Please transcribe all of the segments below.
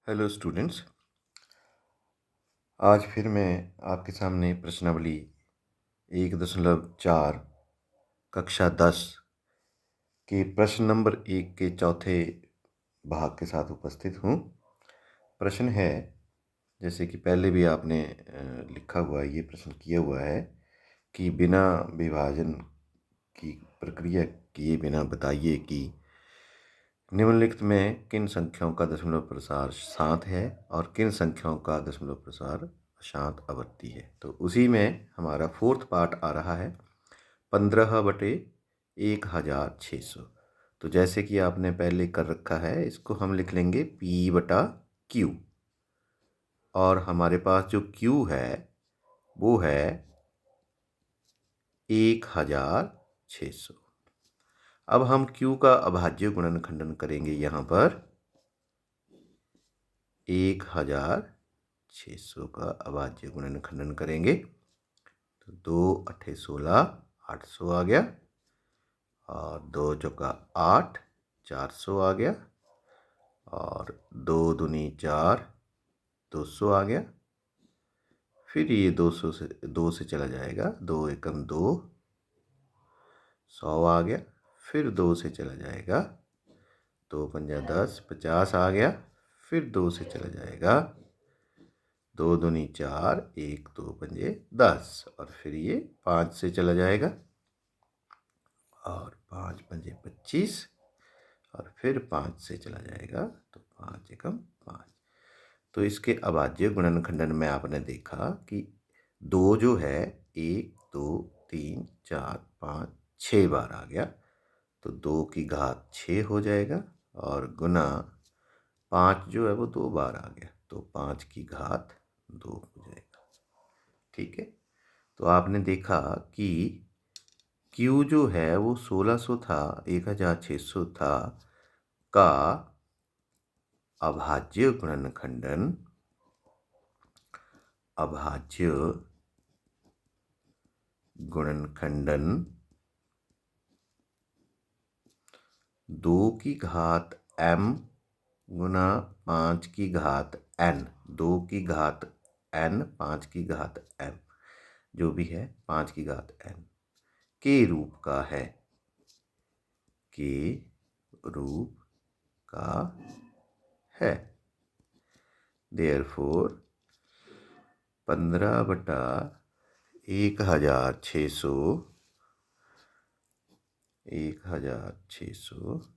Hello students. आज फिर मैं आपके सामने प्रश्नावली 1.4 कक्षा 10 के प्रश्न नंबर 1 के चौथे भाग के साथ उपस्थित हूँ। प्रश्न है, जैसे कि पहले भी आपने लिखा हुआ है, ये प्रश्न किया हुआ है कि बिना विभाजन की प्रक्रिया किए बिना बताइए कि निम्नलिखित में किन संख्याओं का दशमलव प्रसार शांत है और किन संख्याओं का दशमलव प्रसार अशांत आवर्ती है। तो उसी में हमारा फोर्थ पार्ट आ रहा है 15/1600। तो जैसे कि आपने पहले कर रखा है, इसको हम लिख लेंगे P/Q और हमारे पास जो Q है वो है 1600। अब हम Q का अभाज्य गुणनखंडन करेंगे। यहाँ पर 1600 का अभाज्य गुणनखंडन करेंगे तो 2×8 = 16, 800 आ गया और 2×4 = 8, 400 आ गया और 2×2 = 4, 200 आ गया। फिर ये 200 से 2 से चला जाएगा, 2×1 = 2, 100 आ गया। फिर 2 से चला जाएगा, 2×5 = 10, 50 आ गया। फिर 2 से चला जाएगा, 2×2 = 4, 1 2 पंजे 10 और फिर ये 5 से चला जाएगा और 5 पंजे 25 और फिर 5 से चला जाएगा तो 5×1 = 5। तो इसके अभाज्य गुणनखंडन में आपने देखा कि 2 जो है 1 2 3 4 5 6 बार आ गया तो 2 की घात 6 हो जाएगा और गुना 5 जो है वो 2 बार आ गया तो 5 की घात 2 हो जाएगा। ठीक है, तो आपने देखा कि Q जो है वो 1600 था, 1600 था का अभाज्य गुणनखंडन 2 की घात m गुना 5 की घात n, 2 की घात n 5 की घात m, जो भी है 5 की घात n के रूप का है, के रूप का है। देयरफॉर 15/1600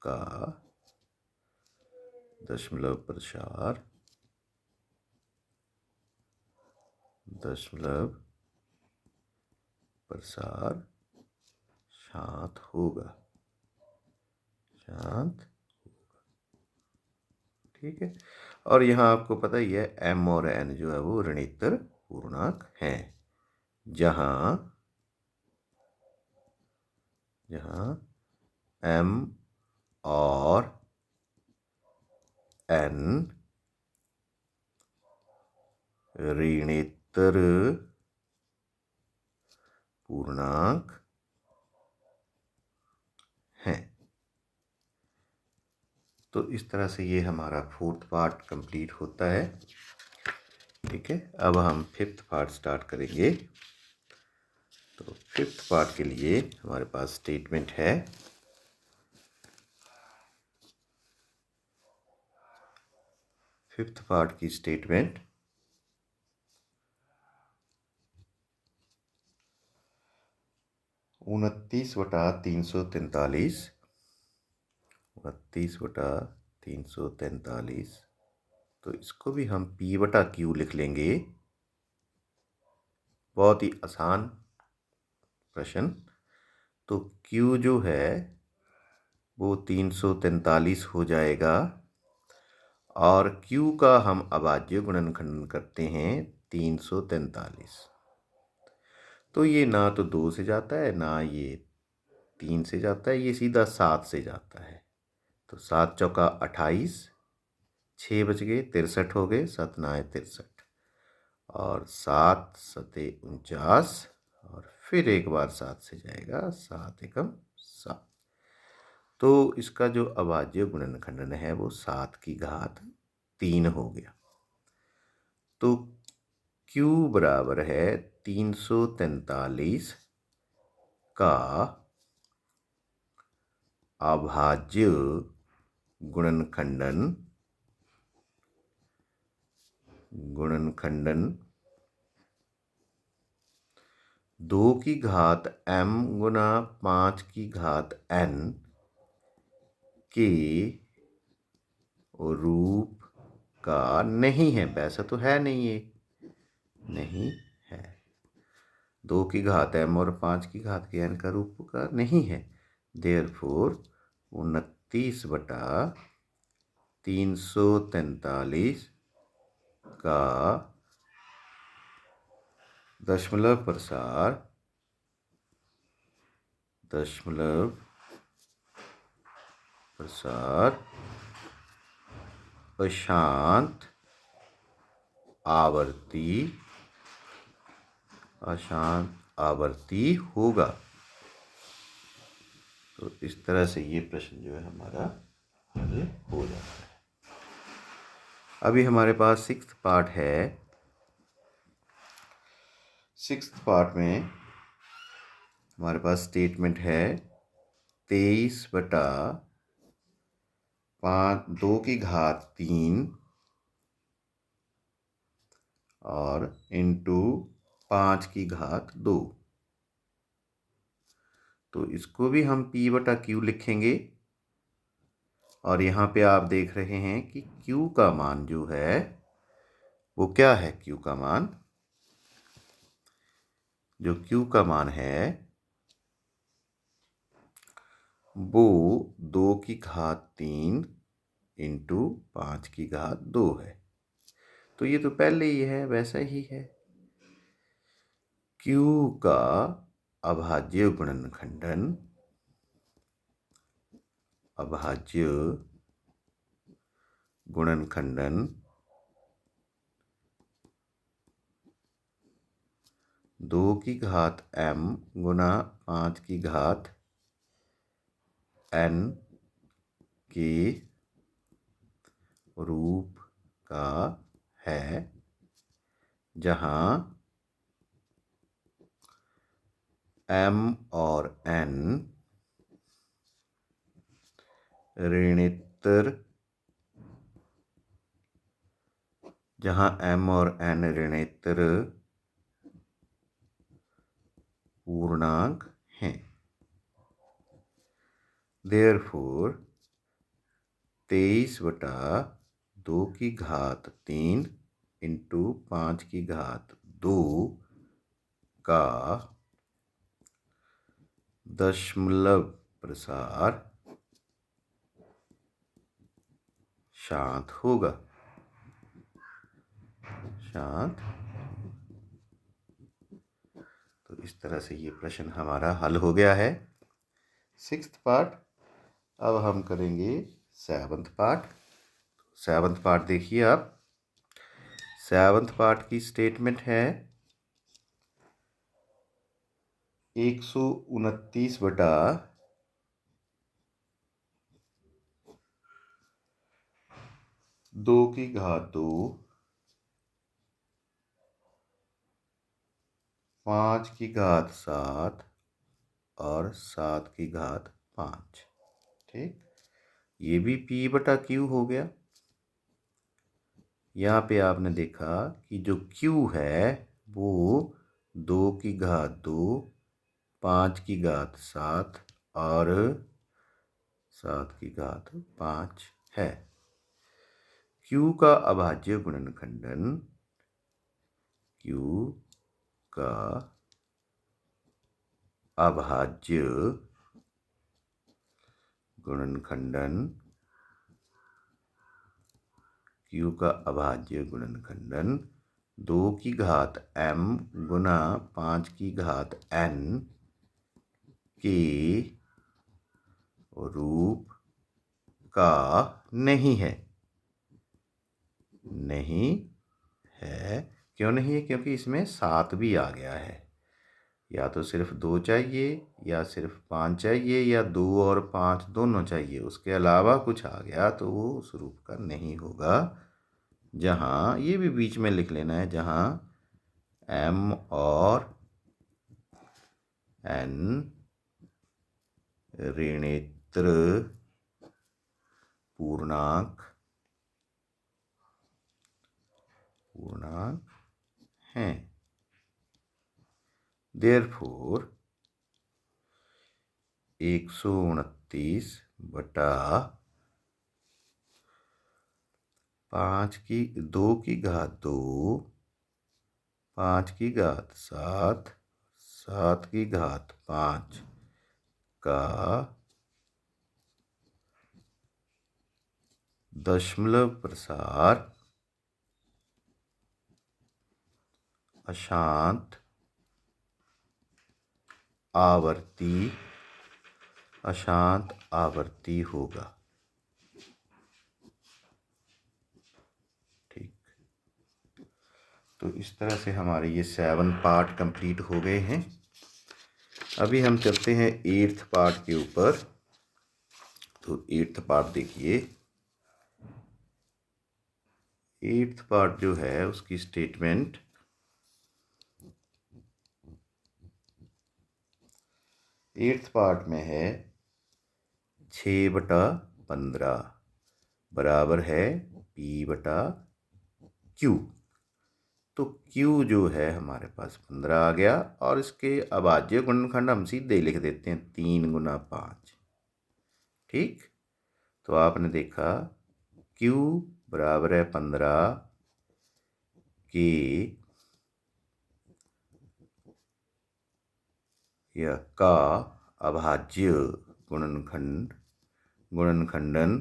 का दशमलव प्रसार शांत होगा। ठीक है, और यहाँ आपको पता ही है m और n जो है वो ऋणोत्तर पूर्णांक हैं, जहाँ m और n ऋणोत्तर पूर्णांक हैं। तो इस तरह से ये हमारा फोर्थ पार्ट कंप्लीट होता है। ठीक है, अब हम फिफ्थ पार्ट स्टार्ट करेंगे। तो फिफ्थ पार्ट के लिए हमारे पास स्टेटमेंट है। फिफ्थ पार्ट की स्टेटमेंट 29/343, 29/343, तो इसको भी हम P/Q लिख लेंगे। बहुत ही आसान प्रश्न। तो Q जो है वो 343 हो जाएगा और Q का हम अभाज्य गुणनखंडन करते हैं 343। तो ये ना तो 2 से जाता है ना ये 3 से जाता है, ये सीधा 7 से जाता है। तो 7×4 = 28, 6 बच गए, 63 हो गए, 7×9 = 63 और 7×7 = 49 और फिर एक बार 7 से जाएगा, 7×1 = 7। तो इसका जो अभाज्य गुणनखंडन है वो 7 की घात 3 हो गया। तो Q बराबर है 343 का अभाज्य गुणनखंडन 2 की घात m गुना 5 की घात n के रूप का नहीं है। वैसा तो है नहीं, ये नहीं है। 2 की घात m और 5 की घात के n का रूप का नहीं है। देयरफॉर 29/343 का दशमलव प्रसार अशांत आवर्ती होगा। तो इस तरह से ये प्रश्न जो है हमारा हल हो जाता है। अभी हमारे पास 6th पार्ट है। 6th पार्ट में हमारे पास स्टेटमेंट है 23/2 की घात 3 और इंटू 5 की घात 2। तो इसको भी हम P/Q लिखेंगे। और यहाँ पे आप देख रहे हैं कि Q का मान जो है वो क्या है। Q का मान, जो Q का मान है वो 2 की घात 3 इंटू 5 की घात 2 है। तो ये तो पहले ही है, वैसा ही है। Q का अभाज्य गुणनखंडन 2 की घात m गुना 5 की घात n के रूप का है, जहां m और n ऋणोत्तर पूर्णांक हैं। देयरफॉर 23/2 की घात 3 इंटू 5 की घात 2 का दशमलव प्रसार शांत होगा। तो इस तरह से ये प्रश्न हमारा हल हो गया है 6th पार्ट। अब हम करेंगे 7th पार्ट। 7th पार्ट देखिए आप। 7th पार्ट की स्टेटमेंट है 129/2 की घात 2 5 की घात 7 और 7 की घात 5। ठीक, ये भी P/Q हो गया। यहाँ पे आपने देखा कि जो Q है वो 2 की घात 2 5 की घात 7 और 7 की घात 5 है। Q का अभाज्य गुणनखंडन Q का अभाज्य गुणनखंडन 2 की घात m गुना 5 की घात n के रूप का नहीं है। क्यों नहीं है? क्योंकि इसमें 7 भी आ गया है। या तो सिर्फ 2 चाहिए या सिर्फ 5 चाहिए या 2 और 5 दोनों चाहिए, उसके अलावा कुछ आ गया तो वो उस रूप का नहीं होगा। जहाँ ये भी बीच में लिख लेना है, जहाँ m और n ऋणेतर पूर्णांक हैं। देयरफॉर 129 बटा 5 की 2 की घात 2, 5 की घात 7, 7 की घात 5 का दशमलव प्रसार अशांत आवर्ती होगा। ठीक, तो इस तरह से हमारे ये 7 पार्ट कंप्लीट हो गए हैं। अभी हम चलते हैं 8th पार्ट के ऊपर। तो 8th पार्ट देखिए, 8th पार्ट जो है उसकी स्टेटमेंट 8th पार्ट में है 6/15 बराबर है P/Q। तो Q जो है हमारे पास 15 आ गया, और इसके अभाज्य गुणनखंड हम सीधे लिख देते हैं 3 गुना 5। ठीक, तो आपने देखा Q बराबर है 15 के या का अभाज्य गुणनखंडन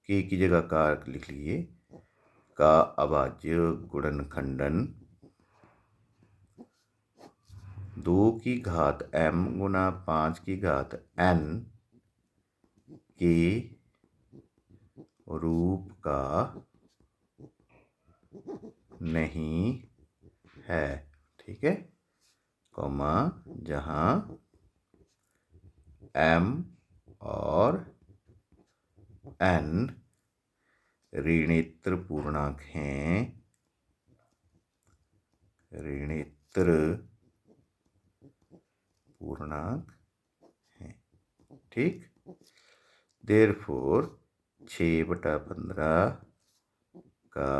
के की जगह का लिख लीजिए, का अभाज्य गुणनखंडन 2 की घात m गुना 5 की घात n के रूप का नहीं है। ठीक है, कॉमा, जहाँ m और n ऋणेतर पूर्णांक हैं, ऋणेतर पूर्णांक हैं। ठीक, देयरफॉर 6/15 का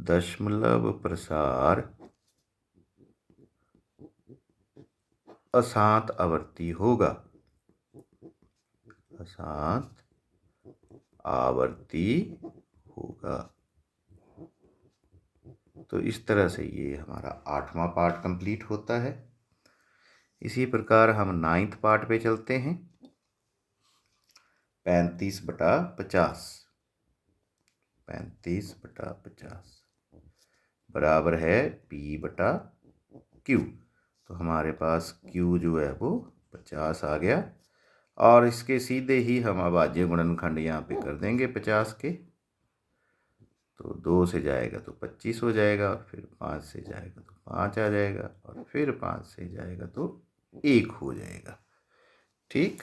दशमलव प्रसार अशांत आवर्ती होगा। अशांत आवर्ती होगा। तो इस तरह से ये हमारा 8वां पार्ट कंप्लीट होता है। इसी प्रकार हम 9th पार्ट पे चलते हैं। 35/50, 35/50 बराबर है P/Q। तो हमारे पास Q जो है वो 50 आ गया, और इसके सीधे ही हम अभाज्य गुणनखंड यहाँ पे कर देंगे 50 के। तो 2 से जाएगा तो 25 हो जाएगा, और फिर 5 से जाएगा तो 5 आ जाएगा, और फिर 5 से जाएगा तो 1 हो जाएगा। ठीक,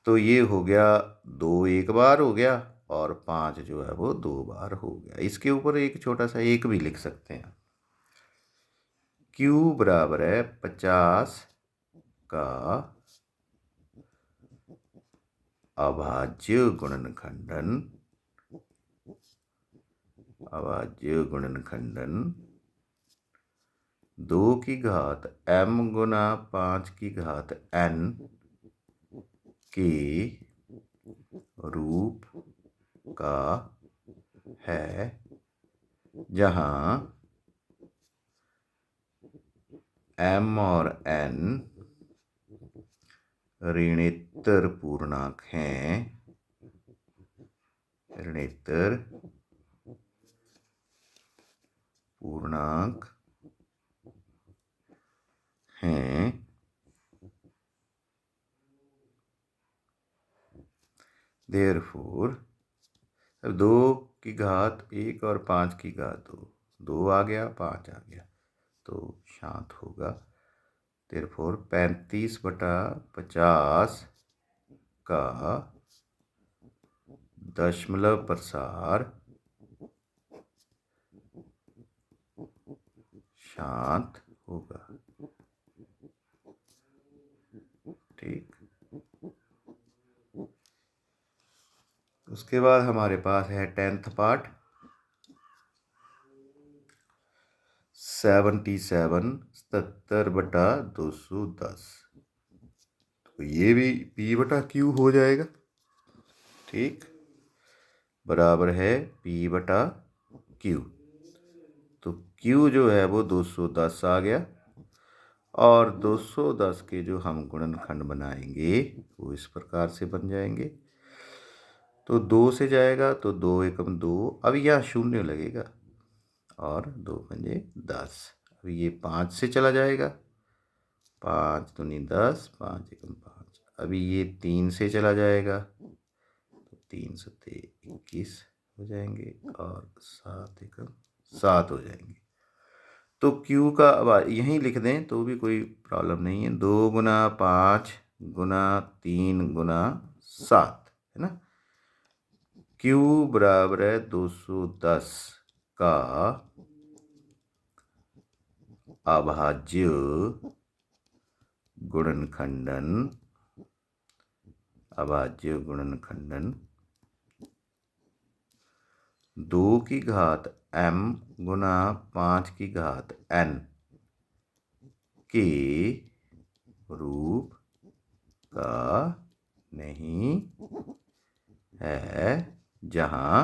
तो ये हो गया 2 एक बार हो गया, और 5 जो है वो 2 बार हो गया। इसके ऊपर एक छोटा सा 1 भी लिख सकते हैं। Q बराबर है 50 का अभाज्य गुणनखंडन 2 की घात m गुना 5 की घात n के रूप का है, जहाँ m और n ऋणेतर पूर्णांक हैं, ऋणेतर पूर्णांक हैं। देयरफॉर अब 2 की घात 1 और 5 की घात 2, 2 आ गया, 5 आ गया, तो शांत होगा। देयरफॉर 35/50 का दशमलव प्रसार शांत होगा। ठीक, उसके बाद हमारे पास है 10th पार्ट 77/210। तो ये भी P/Q हो जाएगा। ठीक, बराबर है P/Q। तो Q जो है वो 210 आ गया, और 210 के जो हम गुणनखंड बनाएंगे वो इस प्रकार से बन जाएंगे। तो 2 से जाएगा तो 2 एकम 2, अब यहाँ शून्य लगेगा, और 2 पंजे 10। अब ये 5 से चला जाएगा, 5 दूनी 10, 5 एकम 5। अभी ये 3 से चला जाएगा, तो 3 सत्ते 21 हो जाएंगे, और 7 एकम 7 हो जाएंगे। तो Q का अब यहीं लिख दें तो भी कोई प्रॉब्लम नहीं है। 2 गुना 5 गुना 3 गुना 7 है ना। Q बराबर है 210 का अभाज्य गुणनखंडन, अभाज्य गुणनखंडन 2 की घात m गुना 5 की घात n के रूप का नहीं है, जहां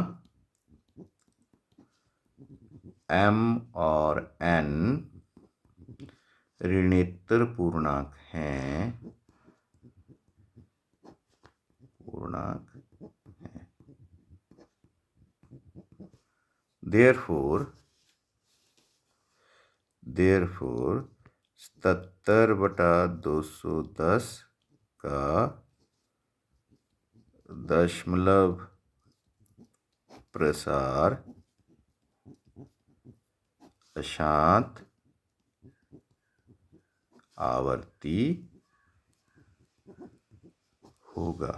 m और n ऋणोत्तर पूर्णांक हैं, Therefore 77/210 का दशमलव प्रसार अशांत आवर्ती होगा।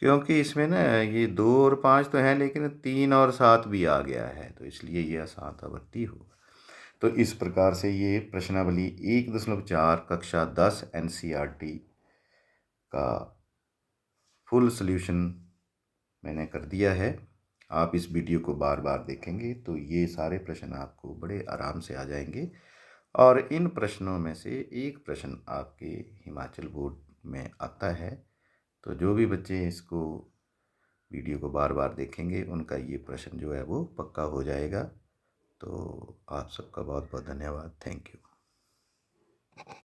क्योंकि इसमें ना ये 2 और 5 तो हैं, लेकिन 3 और 7 भी आ गया है, तो इसलिए ये अशांत आवर्ती होगा। तो इस प्रकार से ये प्रश्नावली 1.4 कक्षा 10 NCERT का फुल सॉल्यूशन मैंने कर दिया है। आप इस वीडियो को बार बार देखेंगे तो ये सारे प्रश्न आपको बड़े आराम से आ जाएंगे, और इन प्रश्नों में से एक प्रश्न आपके हिमाचल बोर्ड में आता है। तो जो भी बच्चे इसको वीडियो को बार बार देखेंगे उनका ये प्रश्न जो है वो पक्का हो जाएगा। तो आप सबका बहुत बहुत धन्यवाद। Thank you.